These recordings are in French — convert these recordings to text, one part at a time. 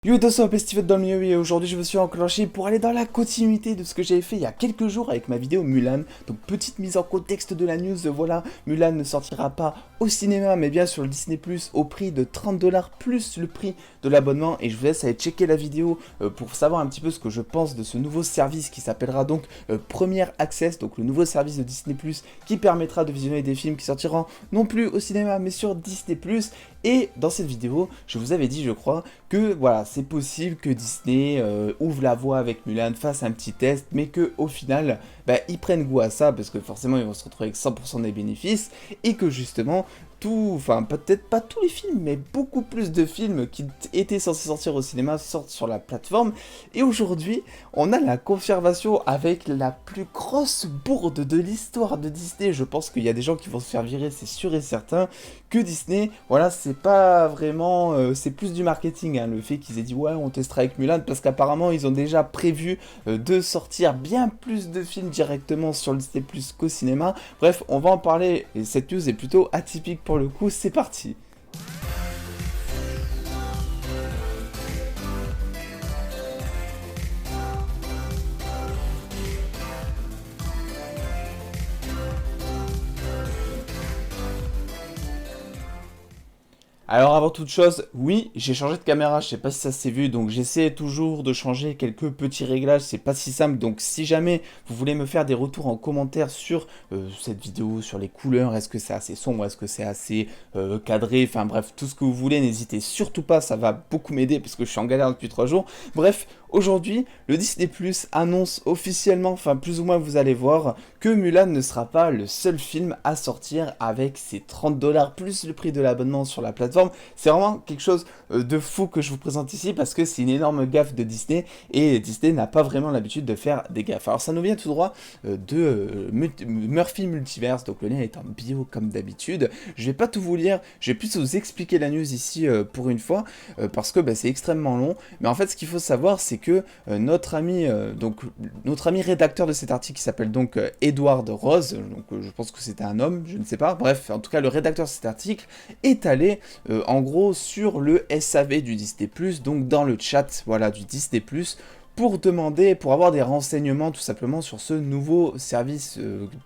Yo, c'est Steven dans le milieu et aujourd'hui je me suis enclenché pour aller dans la continuité de ce que j'avais fait il y a quelques jours avec ma vidéo Mulan. Donc petite mise en contexte de la news, voilà, Mulan ne sortira pas au cinéma mais bien sur le Disney Plus au prix de 30$ plus le prix de l'abonnement. Et je vous laisse aller checker la vidéo pour savoir un petit peu ce que je pense de ce nouveau service qui s'appellera donc Premier Access, donc le nouveau service de Disney Plus qui permettra de visionner des films qui sortiront non plus au cinéma mais sur Disney Plus. Et dans cette vidéo, je vous avais dit, je crois, que voilà, c'est possible que Disney ouvre la voie avec Mulan, fasse un petit test, mais que au final, ils prennent goût à ça, parce que forcément, ils vont se retrouver avec 100% des bénéfices, et que justement, enfin peut-être pas tous les films, mais beaucoup plus de films qui étaient censés sortir au cinéma sortent sur la plateforme. Et aujourd'hui, on a la confirmation avec la plus grosse bourde de l'histoire de Disney. Je pense qu'il y a des gens qui vont se faire virer, c'est sûr et certain, que Disney, voilà, c'est pas vraiment, c'est plus du marketing, hein, le fait qu'ils aient dit ouais, on testera avec Mulan, parce qu'apparemment ils ont déjà prévu de sortir bien plus de films directement sur le Disney Plus qu'au cinéma. Bref, on va en parler, et cette news est plutôt atypique pour le coup, c'est parti. Alors avant toute chose, oui, j'ai changé de caméra, je sais pas si ça s'est vu, donc j'essaie toujours de changer quelques petits réglages, c'est pas si simple, donc si jamais vous voulez me faire des retours en commentaire sur cette vidéo, sur les couleurs, est-ce que c'est assez sombre, est-ce que c'est assez cadré, enfin bref, tout ce que vous voulez, n'hésitez surtout pas, ça va beaucoup m'aider parce que je suis en galère depuis 3 jours. Bref, aujourd'hui, le Disney Plus annonce officiellement, enfin plus ou moins vous allez voir, que Mulan ne sera pas le seul film à sortir avec ses 30$ plus le prix de l'abonnement sur la plateforme. C'est vraiment quelque chose de fou que je vous présente ici parce que c'est une énorme gaffe de Disney et Disney n'a pas vraiment l'habitude de faire des gaffes. Alors ça nous vient tout droit de Murphy Multiverse, donc le lien est en bio comme d'habitude. Je vais pas tout vous lire, je vais plus vous expliquer la news ici pour une fois parce que c'est extrêmement long. Mais en fait ce qu'il faut savoir c'est que notre ami rédacteur de cet article qui s'appelle donc Edward Rose, donc je pense que c'était un homme, je ne sais pas, bref, en tout cas le rédacteur de cet article est allé en gros sur le SAV du Disney+, donc dans le chat voilà, du Disney+, pour demander, pour avoir des renseignements tout simplement sur ce nouveau service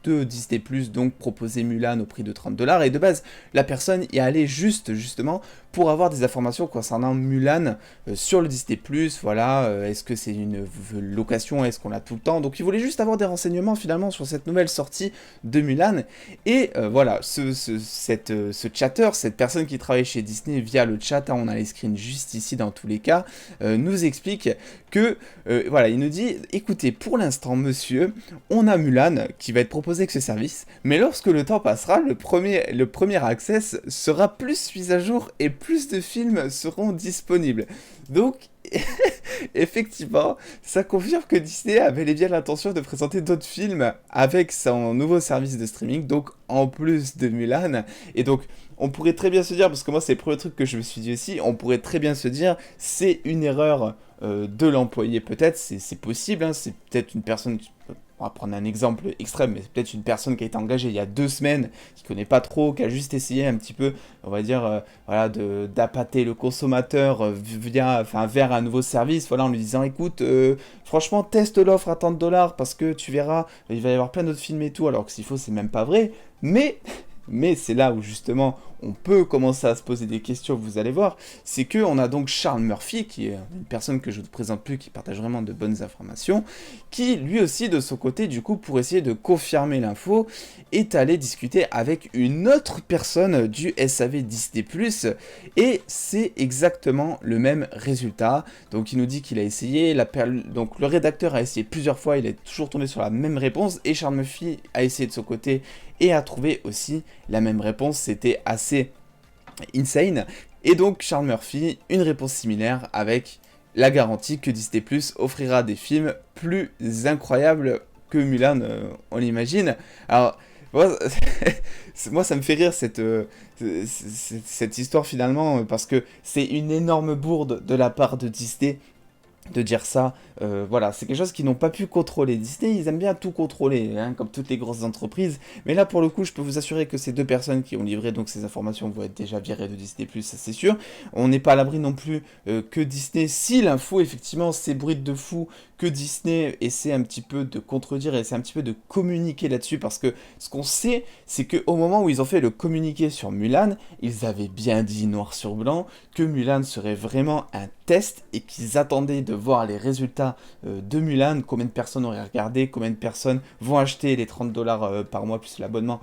de Disney+, donc proposer Mulan au prix de 30$, et de base, la personne y allait justement pour avoir des informations concernant Mulan sur le Disney+, voilà, est-ce que c'est une location, est-ce qu'on l'a tout le temps, donc il voulait juste avoir des renseignements finalement sur cette nouvelle sortie de Mulan, et voilà, ce chatter, cette personne qui travaille chez Disney via le chat, hein, on a les screens juste ici dans tous les cas, nous explique que, voilà, il nous dit, écoutez, pour l'instant, monsieur, on a Mulan qui va être proposé avec ce service, mais lorsque le temps passera, le premier access sera plus mis à jour et plus de films seront disponibles. Donc, effectivement, ça confirme que Disney avait bel et bien l'intention de présenter d'autres films avec son nouveau service de streaming, donc en plus de Mulan, et donc on pourrait très bien se dire, parce que moi c'est le premier truc que je me suis dit aussi, on pourrait très bien se dire, c'est une erreur de l'employé peut-être, c'est possible, hein, c'est peut-être une personne, on va prendre un exemple extrême, mais c'est peut-être une personne qui a été engagée il y a 2 semaines, qui connaît pas trop, qui a juste essayé un petit peu, on va dire, voilà, d'appâter le consommateur vers un nouveau service, voilà, en lui disant, écoute, franchement, teste l'offre à tant de dollars, parce que tu verras, il va y avoir plein d'autres films et tout, alors que s'il faut, c'est même pas vrai, mais c'est là où justement on peut commencer à se poser des questions, vous allez voir, c'est qu'on a donc Charles Murphy, qui est une personne que je ne vous présente plus, qui partage vraiment de bonnes informations, qui lui aussi de son côté, du coup, pour essayer de confirmer l'info, est allé discuter avec une autre personne du SAV Disney+, et c'est exactement le même résultat. Donc il nous dit qu'il a essayé, donc le rédacteur a essayé plusieurs fois, il est toujours tombé sur la même réponse, et Charles Murphy a essayé de son côté et a trouvé aussi la même réponse, c'était assez insane. Et donc Charles Murphy, une réponse similaire avec la garantie que Disney Plus offrira des films plus incroyables que Mulan, on l'imagine. Alors, moi, ça me fait rire cette histoire finalement, parce que c'est une énorme bourde de la part de Disney de dire ça. Voilà, c'est quelque chose qu'ils n'ont pas pu contrôler. Disney, ils aiment bien tout contrôler, hein, comme toutes les grosses entreprises. Mais là, pour le coup, je peux vous assurer que ces deux personnes qui ont livré donc ces informations vont être déjà virées de Disney+, ça c'est sûr. On n'est pas à l'abri non plus que Disney, si l'info effectivement s'ébruite de fou, que Disney essaie un petit peu de contredire, essaie un petit peu de communiquer là-dessus, parce que ce qu'on sait, c'est qu'au moment où ils ont fait le communiqué sur Mulan, ils avaient bien dit noir sur blanc que Mulan serait vraiment un test et qu'ils attendaient de voir les résultats de Mulan, combien de personnes auraient regardé, combien de personnes vont acheter les 30$ par mois plus l'abonnement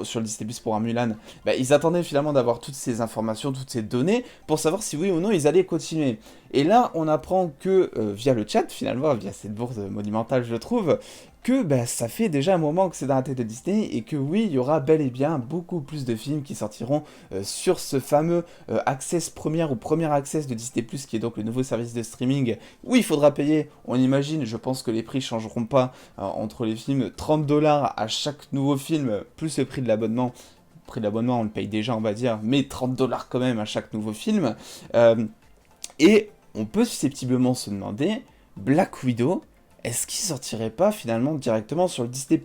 sur le Disney Plus pour un Mulan. Bah, ils attendaient finalement d'avoir toutes ces informations, toutes ces données pour savoir si oui ou non ils allaient continuer. Et là, on apprend que via le chat, finalement, via cette bourse monumentale, je trouve, que bah, ça fait déjà un moment que c'est dans la tête de Disney et que oui, il y aura bel et bien beaucoup plus de films qui sortiront sur ce fameux Access Première ou Premier Access de Disney+, qui est donc le nouveau service de streaming où il faudra payer, on imagine, je pense que les prix changeront pas entre les films, 30$ à chaque nouveau film, plus le prix de l'abonnement. Le prix de l'abonnement, on le paye déjà, on va dire, mais 30$ quand même à chaque nouveau film. Et on peut susceptiblement se demander, Black Widow, est-ce qu'il sortirait pas finalement directement sur le Disney+.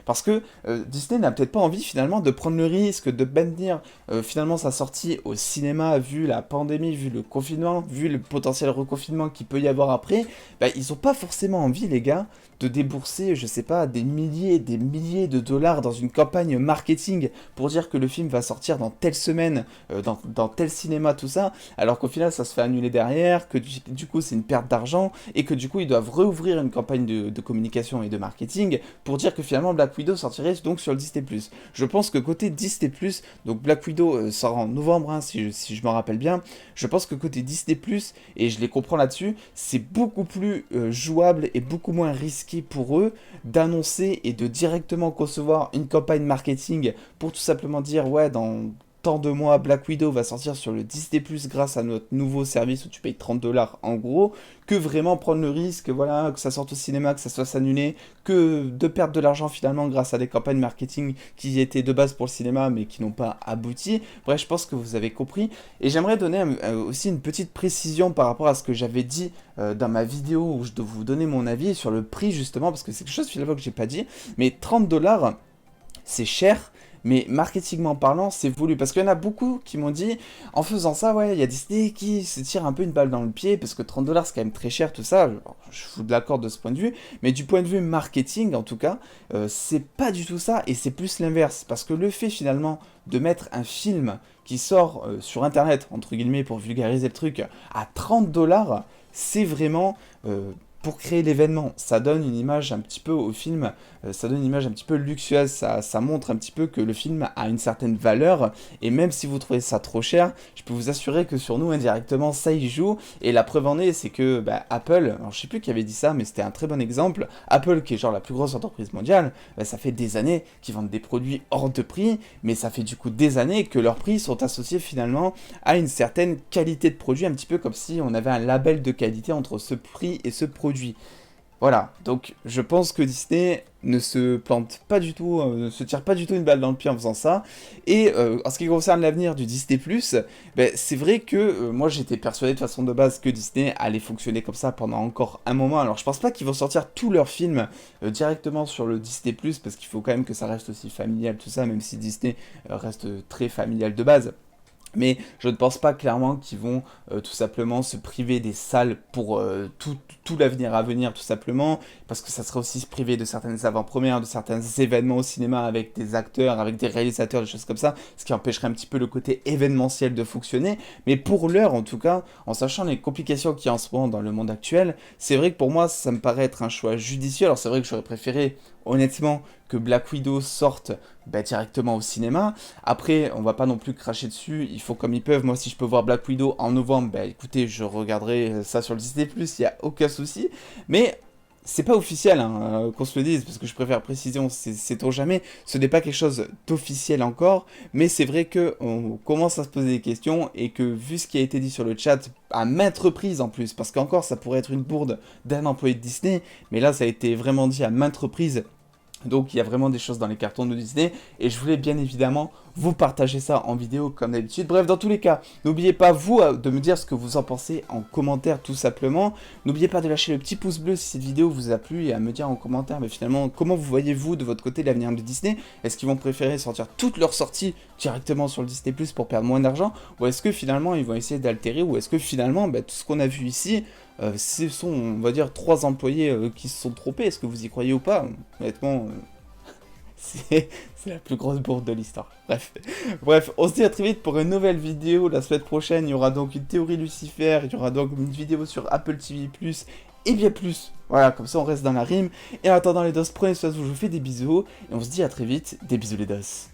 Parce que Disney n'a peut-être pas envie finalement de prendre le risque de bannir finalement sa sortie au cinéma, vu la pandémie, vu le confinement, vu le potentiel reconfinement qu'il peut y avoir après. Bah, ils ont pas forcément envie, les gars, de débourser, je sais pas, des milliers et des milliers de dollars dans une campagne marketing pour dire que le film va sortir dans telle semaine, dans tel cinéma, tout ça, alors qu'au final ça se fait annuler derrière, que du coup c'est une perte d'argent, et que du coup ils doivent rouvrir une campagne de communication et de marketing pour dire que finalement Black Widow sortirait donc sur le Disney+. Je pense que côté Disney+, donc Black Widow sort en novembre, hein, si je me rappelle bien, je pense que côté Disney+, et je les comprends là-dessus, c'est beaucoup plus jouable et beaucoup moins risqué pour eux d'annoncer et de directement concevoir une campagne marketing pour tout simplement dire ouais, dans tant de mois Black Widow va sortir sur le Disney Plus grâce à notre nouveau service où tu payes 30$ en gros, que vraiment prendre le risque, voilà, que ça sorte au cinéma, que ça soit annulé, que de perdre de l'argent finalement grâce à des campagnes marketing qui étaient de base pour le cinéma mais qui n'ont pas abouti. Bref, je pense que vous avez compris. Et j'aimerais donner aussi une petite précision par rapport à ce que j'avais dit dans ma vidéo où je dois vous donner mon avis sur le prix justement, parce que c'est quelque chose finalement que j'ai pas dit, mais 30$, c'est cher, mais marketingment parlant, c'est voulu. Parce qu'il y en a beaucoup qui m'ont dit, en faisant ça, ouais, il y a Disney qui se tire un peu une balle dans le pied, parce que 30$ c'est quand même très cher, tout ça. Je suis d'accord de ce point de vue, mais du point de vue marketing, en tout cas, c'est pas du tout ça, et c'est plus l'inverse. Parce que le fait finalement de mettre un film qui sort sur internet, entre guillemets, pour vulgariser le truc, à 30$, c'est vraiment pour créer l'événement. Ça donne une image un petit peu au film, ça donne une image un petit peu luxueuse, ça montre un petit peu que le film a une certaine valeur, et même si vous trouvez ça trop cher, je peux vous assurer que sur nous, indirectement, ça y joue, et la preuve en est, c'est que bah, Apple, alors je sais plus qui avait dit ça, mais c'était un très bon exemple, Apple, qui est genre la plus grosse entreprise mondiale, bah, ça fait des années qu'ils vendent des produits hors de prix, mais ça fait du coup des années que leurs prix sont associés finalement à une certaine qualité de produit, un petit peu comme si on avait un label de qualité entre ce prix et ce produit. Voilà, donc je pense que Disney ne se plante pas du tout, ne se tire pas du tout une balle dans le pied en faisant ça. Et en ce qui concerne l'avenir du Disney+, ben, c'est vrai que moi j'étais persuadé de façon de base que Disney allait fonctionner comme ça pendant encore un moment. Alors je pense pas qu'ils vont sortir tous leurs films directement sur le Disney+, parce qu'il faut quand même que ça reste aussi familial tout ça, même si Disney reste très familial de base. Mais je ne pense pas clairement qu'ils vont tout simplement se priver des salles pour tout l'avenir à venir, tout simplement, parce que ça serait aussi se priver de certaines avant-premières, de certains événements au cinéma avec des acteurs, avec des réalisateurs, des choses comme ça, ce qui empêcherait un petit peu le côté événementiel de fonctionner. Mais pour l'heure, en tout cas, en sachant les complications qu'il y a en ce moment dans le monde actuel, c'est vrai que pour moi, ça me paraît être un choix judicieux. Alors c'est vrai que j'aurais préféré, honnêtement, que Black Widow sorte bah, directement au cinéma. Après, on va pas non plus cracher dessus, ils font comme ils peuvent. Moi, si je peux voir Black Widow en novembre, bah écoutez, je regarderai ça sur le Disney+, il n'y a aucun souci. Mais c'est pas officiel, hein, qu'on se le dise, parce que je préfère préciser, sait-on jamais, ce n'est pas quelque chose d'officiel encore, mais c'est vrai qu'on commence à se poser des questions, et que vu ce qui a été dit sur le chat, à maintes reprises en plus, parce qu'encore ça pourrait être une bourde d'un employé de Disney, mais là ça a été vraiment dit à maintes reprises, Donc il y a vraiment des choses dans les cartons de Disney et je voulais bien évidemment vous partager ça en vidéo comme d'habitude. Bref, dans tous les cas, n'oubliez pas vous de me dire ce que vous en pensez en commentaire tout simplement. N'oubliez pas de lâcher le petit pouce bleu si cette vidéo vous a plu et à me dire en commentaire mais finalement comment vous voyez-vous de votre côté l'avenir de Disney. Est-ce qu'ils vont préférer sortir toutes leurs sorties directement sur le Disney Plus pour perdre moins d'argent, ou est-ce que finalement ils vont essayer d'altérer, ou est-ce que finalement tout ce qu'on a vu ici ce sont, on va dire, 3 employés qui se sont trompés. Est-ce que vous y croyez ou pas? Honnêtement, c'est la plus grosse bourde de l'histoire. Bref, on se dit à très vite pour une nouvelle vidéo. La semaine prochaine, il y aura donc une théorie Lucifer, il y aura donc une vidéo sur Apple TV+, et bien plus. Voilà, comme ça on reste dans la rime. Et en attendant les dos, prenez soin de vous, je vous fais des bisous, et on se dit à très vite. Des bisous les dos.